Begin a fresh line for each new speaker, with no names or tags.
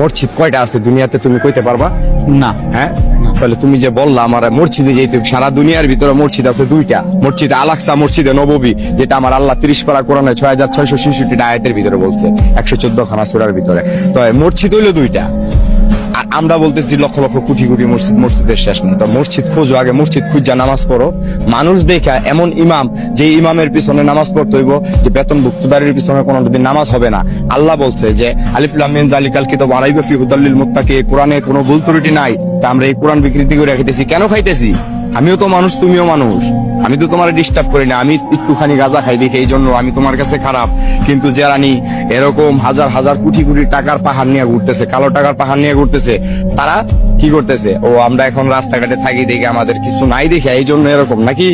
মসজিদ কয়টা আছে দুনিয়াতে তুমি কইতে পারবা?
না।
হ্যাঁ, তাহলে তুমি যে বললা আমার মসজিদে যেতে, সারা দুনিয়ার ভিতরে মসজিদ আছে দুইটা, মসজিদ আল-আকসা, মসজিদে নববী, যেটা আমার আল্লাহ 30 পারা কোরআনে 6666 আয়াতের ভিতরে বলছে, 114 খানা সূরার ভিতরে। তো মসজিদ হইলো দুইটা, আর আমরা বলতেছি লক্ষ লক্ষ কোটি কোটি মসজিদ, মসজিদের শেষ নেই। তো মসজিদ খোঁজো, আগে মসজিদ খুঁজা নামাজ পড়ো। মানুষ দেখা এমন ইমাম, যে ইমামের পিছনে নামাজ পড়তে হইব, যে বেতনভুক্তদারির পিছনে কোনোদিন নামাজ হবে না। আল্লাহ বলছে যে আলিফ লাম মিম যালিকাল কিতাব লা রাইবা ফীহি হুদাল লিল মুত্তাকিন, কোরআনে কোনো ভুল ত্রুটি নাই। তা আমরা এই কোরআন বিকৃতি করে খাইতেছি কেন? খাইতেছি আমিও তো মানুষ, তুমিও মানুষ, আমি তো তোমার ডিস্টার্ব করি না। আমি একটুখানি গাঁজা খাই দেখি এই জন্য আমি তোমার কাছে খারাপ, কিন্তু যারা নি এরকম হাজার হাজার কোটি কোটি টাকার পাহাড় নিয়ে ঘুরতেছে, কালো টাকার পাহাড় নিয়ে ঘুরতেছে, তারা কি করতেছে? ও আমরা এখন রাস্তাঘাটে থাকি দেখে আমাদের কিছু নাই দেখে এই জন্য এরকম নাকি?